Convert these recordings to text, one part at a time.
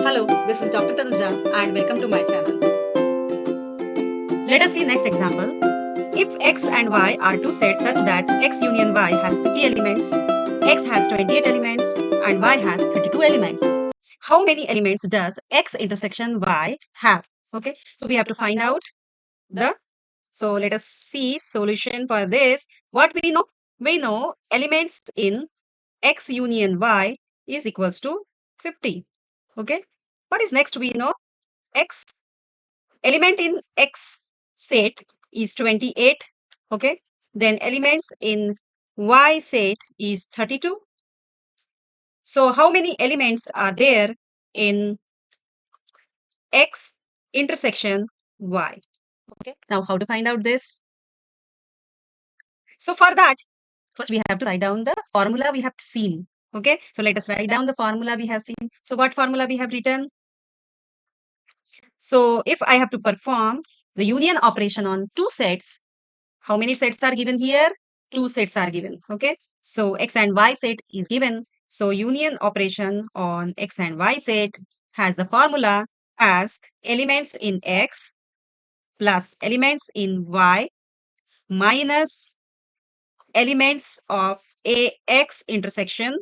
Hello, this is Dr. Tanuja and welcome to my channel. Let us see next example. If x and y are two sets such that x union y has 50 elements, x has 28 elements and y has 32 elements. How many elements does x intersection y have? Okay, so we have to find out so let us see solution for this. What we know? We know elements in x union y is equals to 50. Okay, what is next? We know x element in x set is 28. Okay, then elements in y set is 32. So how many elements are there in x intersection y? Okay, now how to find out this? So for that, first we have to write down the formula we have seen. Okay, so let us write down the formula we have seen. So what formula we have written? So if I have to perform the union operation on two sets, how many sets are given here? Two sets are given. Okay, so x and y set is given. So union operation on x and y set has the formula as elements in x plus elements in y minus elements of ax intersection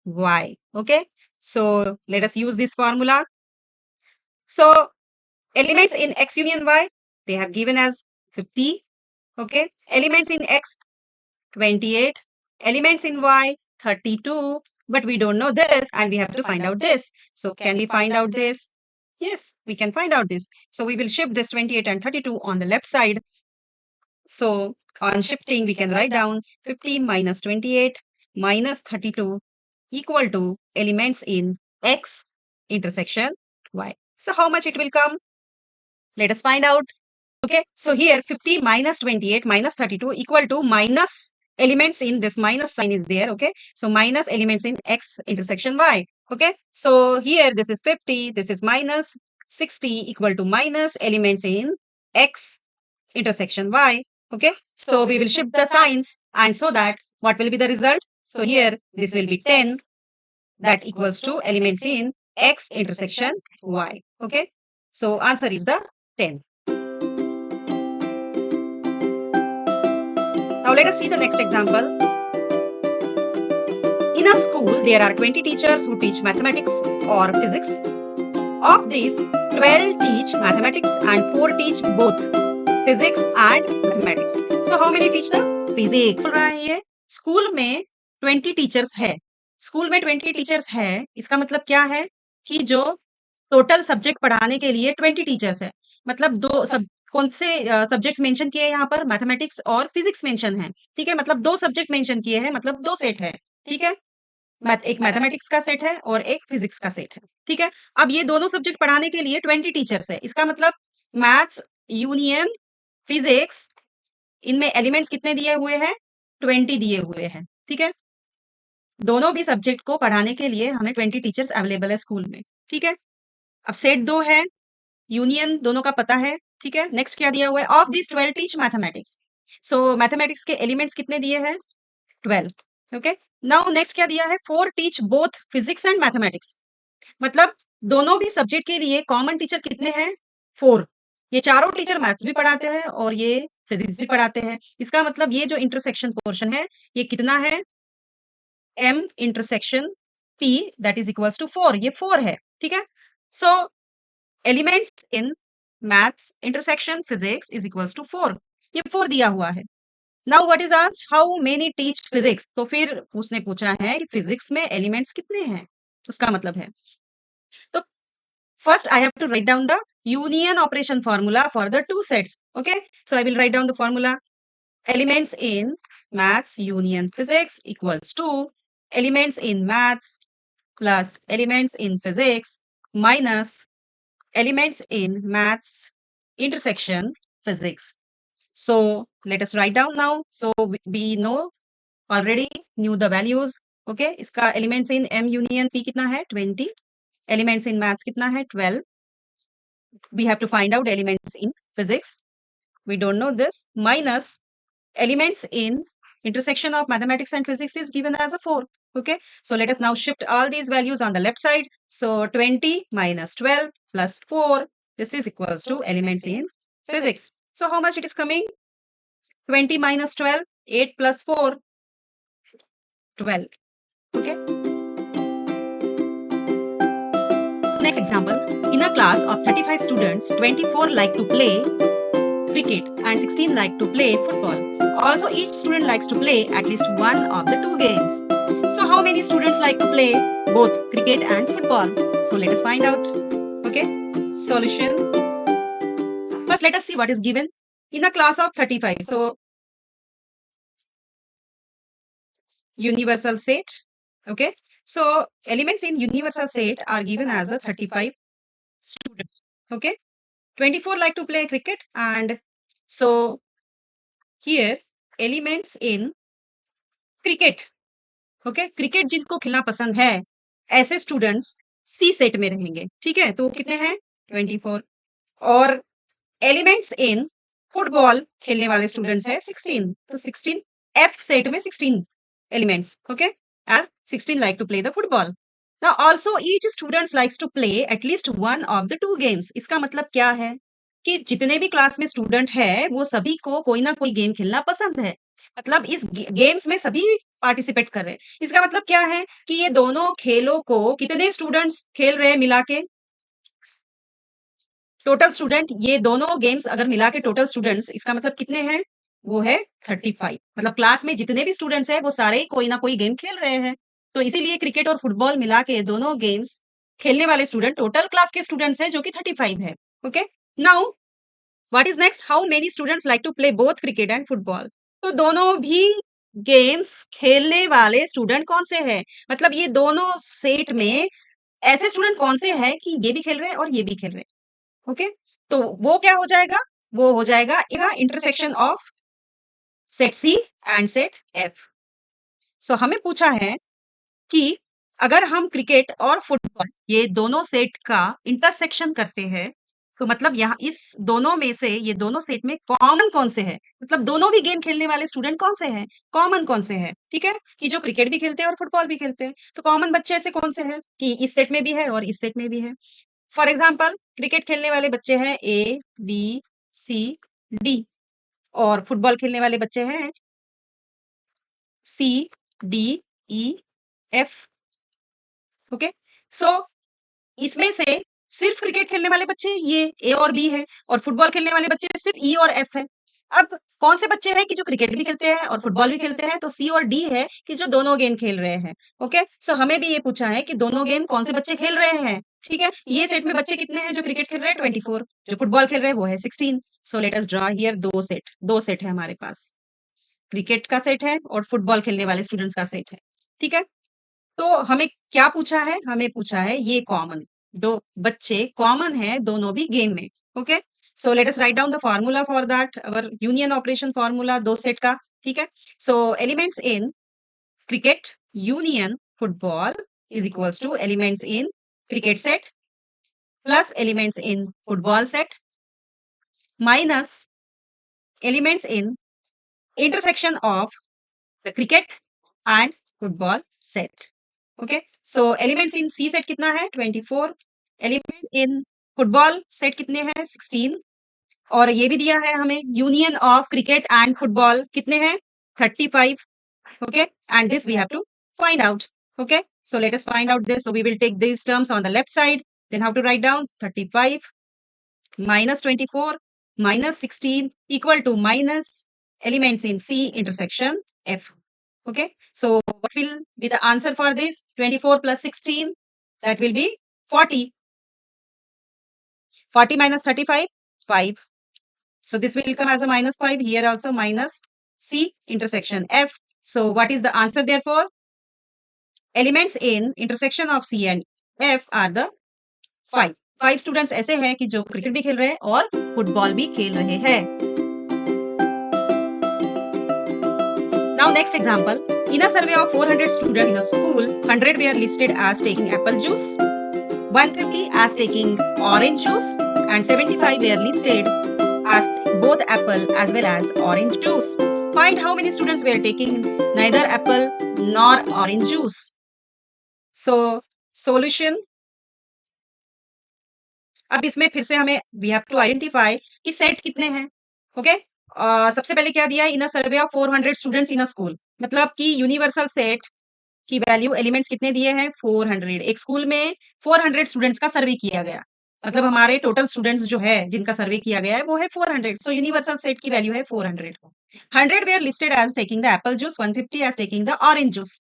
y. Okay, so let us use this formula. So elements in x union y, they have given as 50. Okay, elements in x 28, elements in y 32, but we don't know this and we have to find out this. So can we find out this? Yes, we can find out this. So we will shift this 28 and 32 on the left side. So on shifting, we can write down 50 minus 28 minus 32 equal to elements in x intersection y. So how much it will come? Let us find out. Okay, so here 50 minus 28 minus 32 equal to minus elements in this minus sign is there. Okay, so minus elements in x intersection y. Okay, so here this is 50, this is minus 60 equal to minus elements in x intersection y. Okay, so we will shift the signs and so that what will be the result? So here this will be 10 that equals to elements in x intersection y. Okay, so answer is the 10. Now let us see the next example. In a school, there are 20 teachers who teach mathematics or physics. Of these, 12 teach mathematics and 4 teach both physics and mathematics. So how many teach the physics? बोल रहा है ये school में 20 teachers है. School में 20 teachers है, इसका मतलब क्या है कि जो टोटल सब्जेक्ट पढ़ाने के लिए 20 टीचर्स है. मतलब दो सब कौन से सब्जेक्ट्स मेंशन किए हैं यहाँ पर? मैथमेटिक्स और फिजिक्स मेंशन है. ठीक है, मतलब दो सब्जेक्ट मेंशन किए हैं, मतलब दो सेट है. ठीक है, एक मैथमेटिक्स का सेट है और एक फिजिक्स का सेट है. ठीक है, अब ये दोनों सब्जेक्ट पढ़ाने के लिए 20 टीचर्स है. इसका मतलब मैथ्स यूनियन फिजिक्स, इनमें एलिमेंट्स कितने दिए हुए हैं? 20 दिए हुए हैं. ठीक है, दोनों भी सब्जेक्ट को पढ़ाने के लिए हमें 20 टीचर्स अवेलेबल है स्कूल में. ठीक है, अब सेट 2 है, यूनियन दोनों का पता है. ठीक है, नेक्स्ट क्या दिया हुआ है? Of this 12 teach mathematics. So mathematics के एलिमेंट्स कितने दिए हैं? 12. ओके, नाउ नेक्स्ट क्या दिया है? 4 teach both physics and mathematics. मतलब दोनों भी सब्जेक्ट के लिए कॉमन टीचर कितने हैं? 4. ये चारों टीचर मैथ्स भी पढ़ाते हैं और ये फिजिक्स भी पढ़ाते हैं. इसका मतलब ये जो इंटरसेक्शन पोर्शन है, ये कितना है? m intersection p that is equals to 4. ये 4 है. ठीक है, so elements in maths intersection physics is equals to 4. ये 4 दिया हुआ है. Now what is asked? How many teach physics. तो फिर उसने पूछा है कि फिजिक्स में एलिमेंट्स कितने हैं, उसका मतलब है. तो first I have to write down the union operation formula for the two sets. Okay, so I will write down the formula. Elements in maths union physics equals to elements in maths plus elements in physics minus elements in maths intersection physics. So let us write down now. So we know already knew the values. Okay, इसका elements in m union p कितना है? 20. Elements in maths कितना है? 12. We have to find out elements in physics. We don't know this. Minus elements in intersection of mathematics and physics is given as a 4. Okay, so let us now shift all these values on the left side. So 20 minus 12 plus 4, this is equals to elements in physics. So how much it is coming? 20 minus 12, 8 plus 4, 12. Okay. Next example, in a class of 35 students, 24 like to play cricket and 16 like to play football. Also, each student likes to play at least one of the two games. So, how many students like to play both cricket and football? So, let us find out. Okay, solution. First, let us see what is given in a class of 35. So, universal set. Okay, so elements in universal set are given as a 35 students. Okay, 24 like to play cricket, and so here elements in cricket. Okay, cricket जिनको खेलना पसंद है ऐसे students सी set में रहेंगे. ठीक है, तो कितने हैं? 24. और एलिमेंट्स इन फुटबॉल खेलने वाले स्टूडेंट्स है 16, तो 16 एफ सेट में 16 elements. Okay, as 16 like to play the football. Now also each students likes to play at least one of the two games. इसका मतलब क्या है कि जितने भी क्लास में स्टूडेंट है वो सभी को कोई ना कोई गेम खेलना पसंद है. मतलब इस गेम्स में सभी पार्टिसिपेट कर रहे हैं. इसका मतलब क्या है कि ये दोनों खेलों को कितने स्टूडेंट्स खेल रहे हैं मिला के? टोटल स्टूडेंट, ये दोनों गेम्स अगर मिला के टोटल स्टूडेंट्स, इसका मतलब कितने हैं? वो है 35. मतलब क्लास में जितने भी स्टूडेंट्स हैं वो सारे कोई ना कोई गेम खेल रहे हैं. तो इसीलिए क्रिकेट और फुटबॉल मिला के दोनों गेम्स खेलने वाले स्टूडेंट टोटल क्लास के स्टूडेंट्स हैं जो कि 35 है. Okay, now what is next? How many students like to play both cricket and football? तो दोनों भी गेम्स खेलने वाले स्टूडेंट कौन से हैं? मतलब ये दोनों सेट में ऐसे स्टूडेंट कौन से हैं कि ये भी खेल रहे हैं और ये भी खेल रहे हैं. ओके, तो वो क्या हो जाएगा? वो हो जाएगा intersection of set C and set F. So हमें पूछा है कि अगर हम क्रिकेट और फुटबॉल ये दोनों सेट का इंटरसेक्शन करते हैं तो मतलब यहाँ इस दोनों में से ये दोनों सेट में कॉमन कौन से है? मतलब दोनों भी गेम खेलने वाले स्टूडेंट कौन से हैं? कॉमन कौन से हैं? ठीक है, कि जो क्रिकेट भी खेलते हैं और फुटबॉल भी खेलते हैं. तो कॉमन बच्चे ऐसे कौन से हैं कि इस सेट में भी है और इस सेट में भी है? फॉर एग्जाम्पल, क्रिकेट खेलने वाले बच्चे हैं ए बी सी डी और फुटबॉल खेलने वाले बच्चे हैं C D E F. Okay, so इसमें से सिर्फ क्रिकेट खेलने वाले बच्चे ये ए और बी है और फुटबॉल खेलने वाले बच्चे सिर्फ ई और एफ है. अब कौन से बच्चे हैं कि जो क्रिकेट भी खेलते हैं और फुटबॉल भी खेलते हैं? तो सी और डी है कि जो दोनों गेम खेल रहे हैं. ओके, सो हमें भी ये पूछा है कि दोनों गेम कौन से बच्चे खेल रहे हैं. ठीक है, ये सेट में बच्चे कितने हैं जो क्रिकेट खेल रहे हैं? 24. जो फुटबॉल खेल रहे हैं वो है 16. सो लेट अस ड्रॉ हियर दो सेट है हमारे पास. क्रिकेट का सेट है और फुटबॉल खेलने वाले स्टूडेंट्स का सेट है. ठीक है, तो हमें क्या पूछा है? हमें पूछा है ये कॉमन, दो बच्चे कॉमन है दोनों भी गेम में. Okay, so let us write down the formula for that, our union operation formula दो सेट का. ठीक है, so elements in cricket union football is equals to elements in cricket set plus elements in football set minus elements in intersection of the cricket and football set. Okay, so elements in C set कितना है? 24. Elements in football set कितने हैं? 16. और ये भी दिया है हमें union of cricket and football कितने हैं? 35. Okay, and this we have to find out. Okay, so let us find out this. So we will take these terms on the left side, then how to write down 35 minus 24 minus 16 equal to minus elements in C intersection F. Okay, so what will be the answer for this? 24 plus 16, that will be 40. 40 minus 35, 5. So this will come as a minus 5. Here also minus C intersection F. So what is the answer therefore? Elements in intersection of C and F are the 5. 5 students ऐसे हैं कि जो cricket भी खेल रहे हैं और football भी खेल रहे हैं. Now next example, in a survey of 400 students in a school, 100 were listed as taking apple juice, 150 as taking orange juice, and 75 were listed as both apple as well as orange juice. Find how many students were taking neither apple nor orange juice. So solution, अब इसमें फिर से हमें we have to identify कि set कितने हैं। Okay, सबसे पहले क्या दिया है, in a survey of 400 students in a school, मतलब कि यूनिवर्सल सेट की वैल्यू एलिमेंट्स कितने दिए हैं, 400। एक स्कूल में 400 स्टूडेंट्स का सर्वे किया गया, मतलब हमारे टोटल स्टूडेंट्स जो है जिनका सर्वे किया गया है वो है 400। सो यूनिवर्सल सेट की वैल्यू है 400। 100 were listed as taking the apple juice, 150 as taking the orange juice.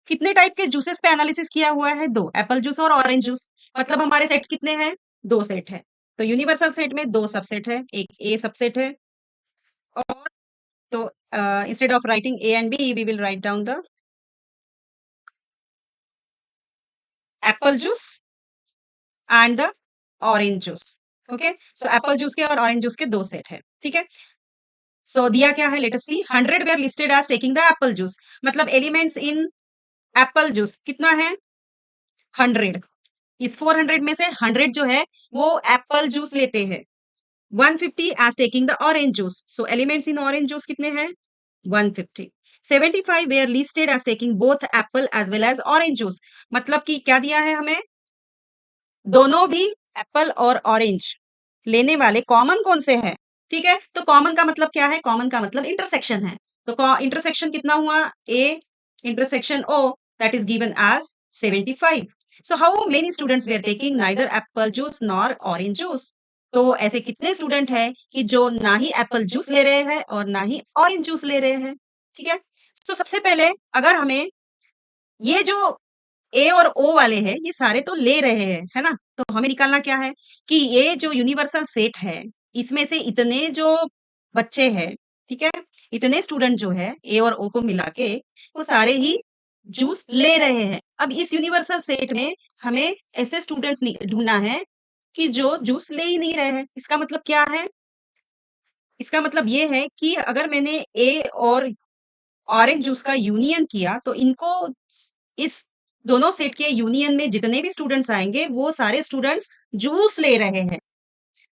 कितने टाइप के जूसेस पे एनालिसिस किया हुआ है, दो, एप्पल जूस और ऑरेंज जूस। मतलब हमारे सेट कितने हैं, दो सेट है। तो यूनिवर्सल सेट में दो सबसेट है, एक ए सबसेट है, और तो instead of writing A and B we will write down the apple juice and the orange juice. Okay, so apple juice के और ऑरेंज जूस के दो सेट है, ठीक है। सो दिया क्या है, let us see, 100 were listed as taking the apple juice, मतलब एलिमेंट्स इन एप्पल जूस कितना है, 100। इस 400 में से 100 जो है वो एप्पल जूस लेते हैं। 150 as taking the orange juice, so elements in orange juice कितने हैं, 150। 75 were listed as taking both apple as well as orange juice, मतलब कि क्या दिया है हमें, दोनों भी एप्पल और ऑरेंज लेने वाले कॉमन कौन से हैं, ठीक है। तो कॉमन का मतलब क्या है, कॉमन का मतलब इंटरसेक्शन है। तो इंटरसेक्शन कितना हुआ, A intersection O, that is given as 75। So how many students वे are taking neither apple juice nor orange juice, तो ऐसे कितने स्टूडेंट हैं कि जो ना ही एप्पल जूस ले रहे हैं और ना ही ऑरेंज जूस ले रहे हैं, ठीक है। तो सबसे पहले अगर हमें ये जो ए और ओ वाले हैं ये सारे तो ले रहे हैं, है ना, तो हमें निकालना क्या है कि ये जो यूनिवर्सल सेट है इसमें से इतने जो बच्चे हैं, ठीक है, इतने स्टूडेंट जो है ए और ओ को मिला के वो सारे ही जूस ले रहे हैं। अब इस यूनिवर्सल सेट में हमें ऐसे स्टूडेंट्स ढूंढना है कि जो जूस ले ही नहीं रहे हैं। इसका मतलब क्या है, इसका मतलब ये है कि अगर मैंने ए और ऑरेंज जूस का यूनियन किया तो इनको इस दोनों सेट के यूनियन में जितने भी स्टूडेंट्स आएंगे वो सारे स्टूडेंट्स जूस ले रहे हैं।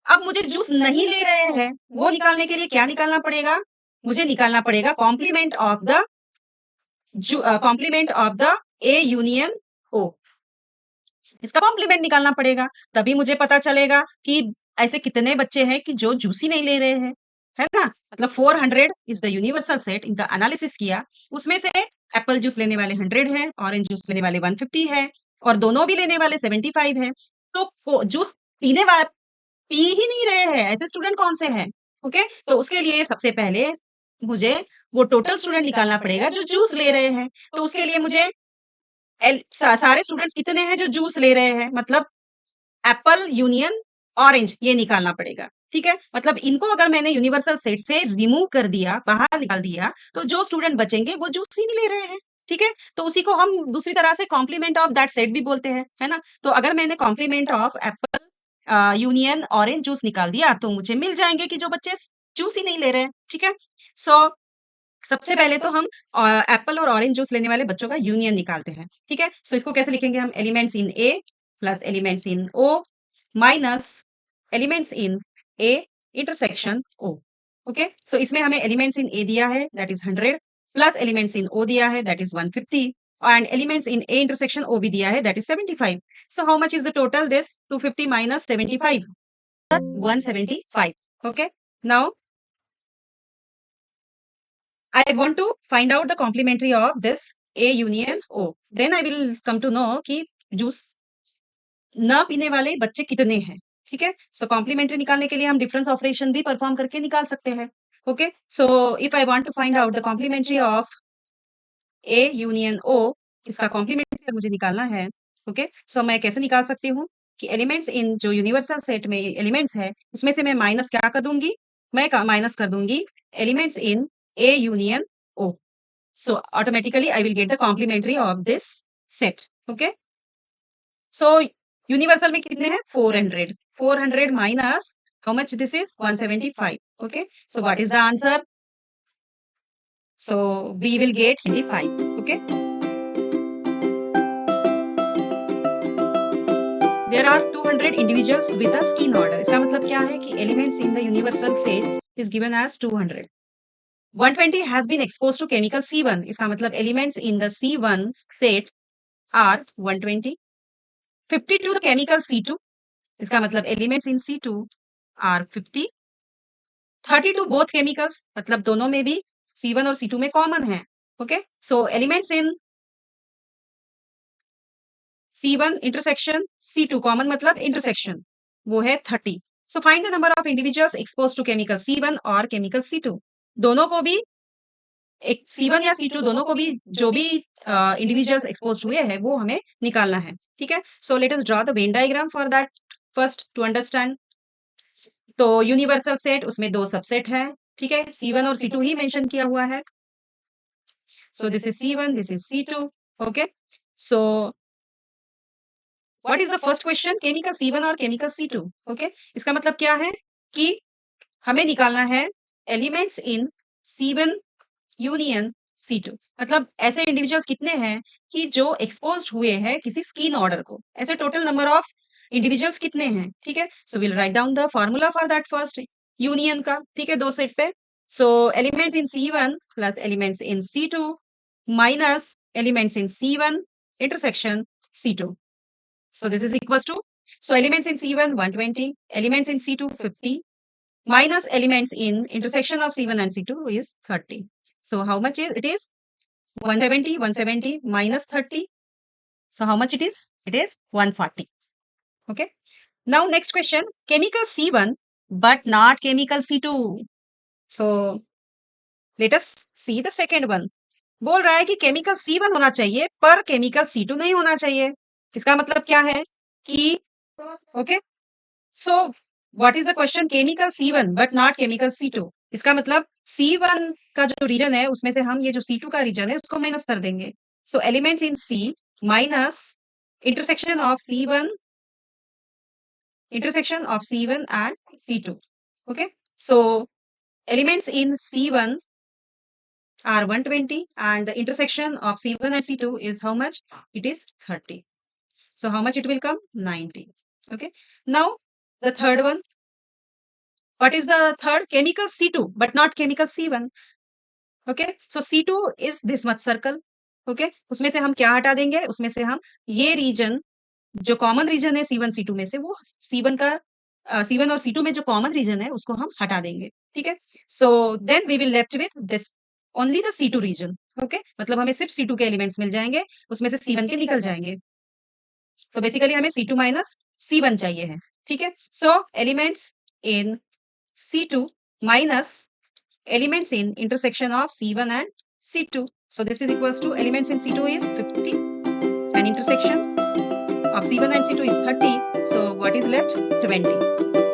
अब मुझे जूस नहीं ले रहे हैं वो निकालने के लिए क्या निकालना पड़ेगा, मुझे निकालना पड़ेगा complement of the A union O, इसका कॉम्प्लीमेंट निकालना पड़ेगा। तभी मुझे पता चलेगा कि ऐसे कितने बच्चे हैं कि जो जूस ही नहीं ले रहे हैं, है ना। मतलब 400 इज द यूनिवर्सल सेट, इनका एनालिसिस किया, उसमें से एप्पल जूस लेने वाले 100 है, ऑरेंज जूस लेने वाले 150 है, और दोनों भी लेने वाले 75 है। तो जूस पीने वाले पी ही नहीं रहे हैं ऐसे स्टूडेंट कौन से हैं, ओके। तो उसके लिए सबसे पहले मुझे वो टोटल स्टूडेंट निकालना पड़ेगा जो जूस ले रहे हैं। तो उसके लिए मुझे सारे स्टूडेंट्स कितने हैं जो जूस ले रहे हैं, मतलब एप्पल यूनियन ऑरेंज, ये निकालना पड़ेगा, ठीक है। मतलब इनको अगर मैंने यूनिवर्सल सेट से रिमूव कर दिया, बाहर निकाल दिया, तो जो स्टूडेंट बचेंगे वो जूस ही नहीं ले रहे हैं, ठीक है। तो उसी को हम दूसरी तरह से कॉम्प्लीमेंट ऑफ दैट सेट भी बोलते हैं, है ना। तो अगर मैंने complement of apple union orange juice निकाल दिया तो मुझे मिल जाएंगे कि जो बच्चे जूस ही नहीं ले रहे हैं, ठीक है। सो सबसे पहले तो हम एप्पल और ऑरेंज जूस लेने वाले बच्चों का यूनियन निकालते हैं, ठीक है। सो इसको कैसे लिखेंगे हम, elements in A plus elements in O minus elements in A intersection O, okay. So इसमें हमें एलिमेंट्स इन ए दिया है that is 100, plus elements in O दिया है that is 150, and elements in A intersection O भी दिया है that is 75। So how much is the total, this 250 minus 75, 175, okay. Now I want to find out the complementary of this A union O. Then I will come to know कि juice न पीने वाले बच्चे कितने हैं, ठीक है। सो complementary निकालने के लिए हम डिफरेंस ऑपरेशन भी परफॉर्म करके निकाल सकते हैं, okay. So if I want to find out the complementary of A union O, इसका कॉम्प्लीमेंट्री अगर मुझे निकालना है, ओके। सो मैं कैसे निकाल सकती हूँ कि एलिमेंट्स इन जो यूनिवर्सल सेट में एलिमेंट्स है उसमें से मैं माइनस क्या कर दूंगी, मैं माइनस कर दूंगी elements in A union O. So automatically I will get the complementary of this set. Okay. So universal में कितने हैं, 400, 400 minus how much this is, 175. Okay. So what is the answer? So we will get 25. Okay. There are 200 individuals with a skin order. इसका मतलब क्या है कि elements in the universal set is given as 200. 120 has been exposed to chemical C1. इसका मतलब elements in the C1 set are 120. 50 to the chemical C2. इसका मतलब elements in C2 are 50. 30 to both chemicals. मतलब दोनों में भी C1 और C2 में common है. Okay. So elements in C1 intersection C2 common मतलब intersection वो है 30. So find the number of individuals exposed to chemical C1 और chemical C2. दोनों को भी एक C1 या C2 दोनों को भी जो भी इंडिविजुअल्स एक्सपोज हुए हैं वो हमें निकालना है. ठीक है. So let us draw the Venn diagram for that first to understand. तो यूनिवर्सल सेट उसमें दो सबसेट है. ठीक है. C1 और C2 ही मेंशन किया हुआ है. So this is C1, this is C2. Okay. So what is the first question? Chemical C1 और केमिकल C2. ओके. इसका मतलब क्या है कि हमें निकालना है elements in C1 union C2. मतलब ऐसे इंडिविजुअल्स कितने हैं कि जो एक्सपोज्ड हुए हैं किसी स्किन ऑर्डर को. ऐसे टोटल नंबर ऑफ इंडिविजुअल्स कितने हैं. ठीक है. So will write down the formula for that first union का. ठीक है. दो सेट पे. So elements in C1 plus elements in C2 minus elements in C1 intersection C2. So this is equals to, so elements in C1 120, elements in C2 50, minus elements in intersection of C1 and C2 is 30. So how much is it? Is 170, 170 minus 30. So how much it is? It is 140. Okay. Now next question, chemical C1 but not chemical C2. So let us see the second one. बोल रहा है कि chemical C1 होना चाहिए पर chemical C2 नहीं होना चाहिए. इसका मतलब क्या है कि okay. So what is the question? Chemical C1 but not chemical C2. इसका मतलब C1 का जो रीजन है उसमें से हम ये जो C2 का रीजन है उसको माइनस कर देंगे. So elements in C minus intersection of C1 and C2. Okay. So elements in C1 are 120 and the intersection of C1 and C2 is how much? It is 30. So how much it will come? 90. Okay. Now the third one. What is the third? Chemical C2 but not chemical C1. Okay. So C2 is this much circle. Okay. उसमें से हम क्या हटा देंगे? उसमें से हम ये रीजन जो कॉमन रीजन है C1 C2 में से वो C1 का C1 और C2 में जो कॉमन रीजन है उसको हम हटा देंगे. ठीक है. So then we will left with this only the C2 region. Okay. मतलब हमें सिर्फ C2 के एलिमेंट्स मिल जाएंगे. उसमें से C1 के निकल जाएंगे. सो बेसिकली हमें C2 माइनस C1 चाहिए है. ठीक है. So elements in C2 minus elements in intersection of C1 and C2. So this is equals to elements in C2 is 50 and intersection of C1 and C2 is 30. So what is left? 20.